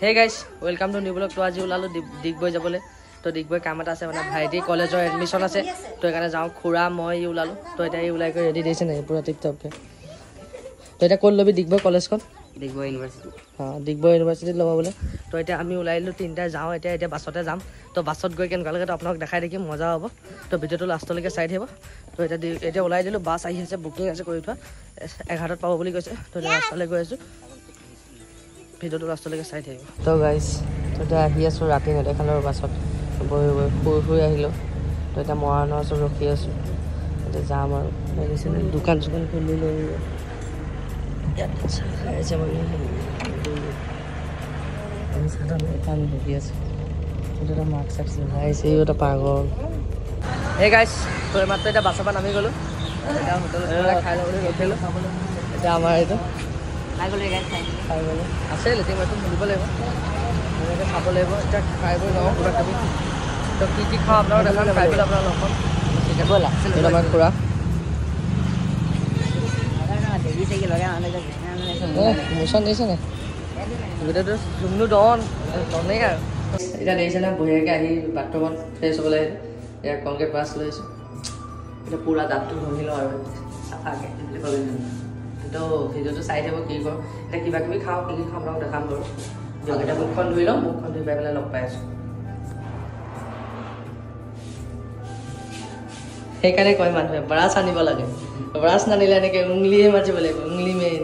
Hey guys, welcome to new vlog. To আজি ওলালো ডিগবৈ যাবলৈ তো ডিগবৈ কাম এটা আছে মানে ভাইটি কলেজৰ এডমিশন আছে তো এখানে যাও খুৰা মই ওলালো তো এটা ওলাই কৰি ৰেডি দিছে নাই পুৰা টিপটপ কে তো এটা কোন লবি ডিগবৈ কলেজখন ডিগবৈ ইউনিভাৰ্সিটি ডিগবৈ ইউনিভাৰ্সিটিত লব বলে তো এটা আমি ওলাইলো তিনটা যাও এটা বাছতে যাম তো বাছত গৈ কেনেকুৱা লাগে তো আপোনাক দেখাই দেখিম মজা হ'ব তো ভিডিওটো লাষ্টলৈকে চাই থাকিব তো এটা ওলাই দিলো বাছ আহি আছে বুকিং আছে কৰি থোৱা 11ত পাব বুলি কৈছে তো লাষ্টলৈ গৈ আছো ভিডিওটো লাষ্টলৈকে চাই থাকিব তো গাইস তো এটা আহি আছো ৰাতি নেদেখালৰ বাছত শুই আহিলো তো এটা মৰাণৰ ওচৰত ৰখি আছো এটা যাম আৰু মেডিচিন দোকান খুলি লৈ ইয়াত খাইছে মানে আমি সাধাৰণ দোকান বহি আছো এটা মাস্ক চাক্স লগাইছে এটা পাগল হে গাইস তো মাত্ৰ এটা বাছৰ পৰা নামি গলো এটা হোটেলত খাই ল'বলৈ ৰখিলো এটা আমাৰ এইটো আছে লেটিং বাথৰুম খুলিব লাগিব এনেকৈ খাব লাগিব এতিয়া খাই বৈ লওঁ কিবা কিবি তো কি খাওঁ আপোনালোক দেখাম খাই পেলাই আপোনাৰ লগত ঠিক আছে আমাৰ খুৰা মোচন দিছে নাই গোটেইটো জুমনো দনেই আৰু এতিয়া দেখিছে না বঢ়িয়াকৈ আহি বাথৰুমত ফ্ৰেছ হ'বলৈ এতিয়া কলগেট ব্ৰাছ লৈ আহিছোঁ এতিয়া পূৰা দাঁতটো ঘঁহি লওঁ আৰু চাফাকৈ তো ভিডিওটো চাই থাকো কি কৰোঁ এতিয়া কিবা কিবি খাওঁ কি খাওঁ আপোনাক দেখাম বাৰু এতিয়া মুখখন ধুই লওঁ মুখখন ধুই পাই পেলাই লগ পাই আছোঁ সেইকাৰণে কয় মানুহে ব্ৰাছ আনিব লাগে ব্ৰাছ নানিলে এনেকৈ উংলিহে মাতিব লাগিব উংলি মেইন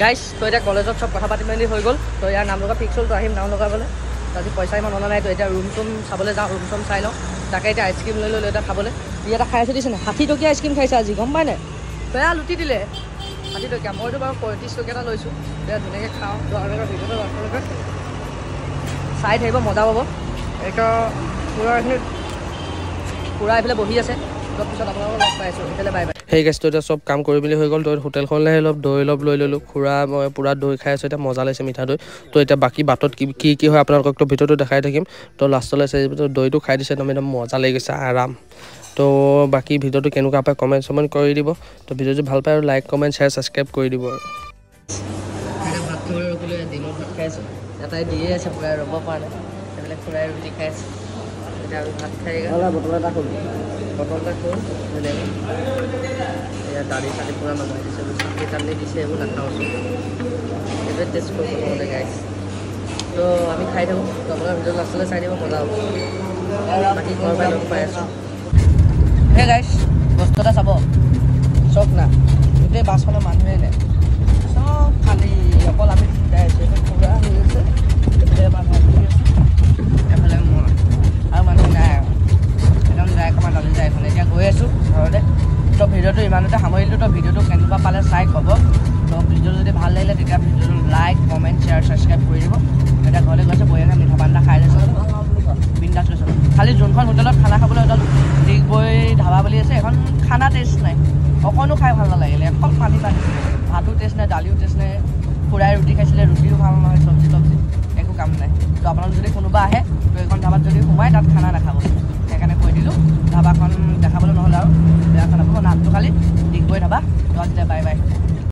গাইছ তো এতিয়া কলেজত চব কথা পাতি মেলি হৈ গ'ল তো ইয়াৰ নাম লগা ফিক্স হ'ল তো আহিম নাম লগাবলৈ আজি পইচা ইমান অনা নাই তো এতিয়া ৰুম চুম চাবলৈ যাওঁ ৰুম চুম চাই লওঁ তাকে এতিয়া আইচক্ৰীম লৈ ল'লোঁ এটা খাবলৈ ই এটা খাই আছে দিছে নাই 60 টকীয়া আইচক্ৰীম খাইছে আজি গম পাই নাই বেয়া লুটি দিলে 60 টকীয়া মইতো বাৰু 35 টকীয়া এটা লৈছোঁ এতিয়া ধুনীয়াকৈ খাওঁ তো আৰু এটা ভিডিঅ'টো আপোনালোকে চাই থাকিব মজা পাব এতিয়া পুৰা এইফালে বহি আছে অলপ পিছত আপোনালোকক লগ পাই আছোঁ এইফালে বাই বাই সেই গাইছ তো এতিয়া চব কাম কৰি মেলি হৈ গ'ল তো হোটেলখনলৈ অলপ দৈ লৈ ল'লোঁ খুৰা মই পুৰা দৈ খাই আছোঁ এতিয়া মজা লাগিছে মিঠা দৈ তো এতিয়া বাকী বাটত কি হয় আপোনালোকক তো ভিডিঅ'টো দেখাই থাকিম তো লাষ্টলৈ চাই দৈটো খাই দিছে একদম একদম মজা লাগি গৈছে আৰাম তো বাকী ভিডিঅ'টো কেনেকুৱা পায় কমেণ্ট চমেণ্ট কৰি দিব তো ভিডিঅ'টো ভাল পায় আৰু লাইক কমেণ্ট শ্বেয়াৰ ছাবস্ক্ৰাইব কৰি দিব আৰু ভাত খাবলৈ ৰখিলোঁ দিনত ভাত খাই আছোঁ এটাই দিয়ে আছে পুৰা ৰ'ব পৰা নাই সেইবিলাক খুৰাই ৰুটি খাই আছে এতিয়া আমি ভাত খাই বটল এটা খোল এয়া দালি চালি পুৰা নমাই দিছে চাটনি তাটনি দিছে এইবোৰ নাখাওঁচোন এইটোৱে টেষ্ট কৰোঁ প্ৰথমতে গাইছ তো আমি খাই থাকোঁ তো আপোনাৰ ভিডিঅ' লাষ্টলৈ চাই দিব মজা হ'ব বাকী ঘৰৰ পৰাই লগ পাই আছোঁ হে গাইছ বস্তু এটা চাব চব না গোটেই বাছখনৰ মানুহে নাই চব খালী অকল আমি চিন্তাই আছোঁ এইটো পুৰা হৈ আছে এইফালে মানুহ আহি আছে এফালে মই আৰু মানুহ নাই আৰু একদম যাই কমা দালি যায় এইফালে এতিয়া গৈ আছোঁ ঘৰতে তো ভিডিঅ'টো ইমানতে সামৰিলোঁ তো ভিডিঅ'টো কেনেকুৱা পালে চাই ক'ব তো ভিডিঅ'টো যদি ভাল লাগিলে তেতিয়া ভিডিঅ'টো লাইক কমেণ্ট শ্বেয়াৰ ছাবস্ক্ৰাইব কৰি দিব এতিয়া ঘৰলৈ গৈছে বঢ়িয়াকৈ মিঠা পান এটা খাই লৈছোঁ বিন্দাছ লৈছোঁ খালি যোনখন হোটেলত খানা খাবলৈ ওলালোঁ ডিগবৈ ধাবা বুলি আছে এখন খানা টেষ্ট নাই অকণো খাই ভাল নালাগিলে এখন পানী ভাতো টেষ্ট নাই দালিও টেষ্ট নাই খুৰাই ৰুটি খাইছিলে ৰুটিও ভাল নহয় চব্জি একো কাম নাই তো আপোনালোক যদি কোনোবা আহে তো এইখন ধাবাত যদি সোমাই তাত খানা নাখাব সেইকাৰণে কৈ দিলোঁ ধাবাখন দেখাবলৈ নহ'লে আৰু বেয়া খানা নামটো খালি ডিগবৈ ধাবা তো আজিলৈ বাই বাই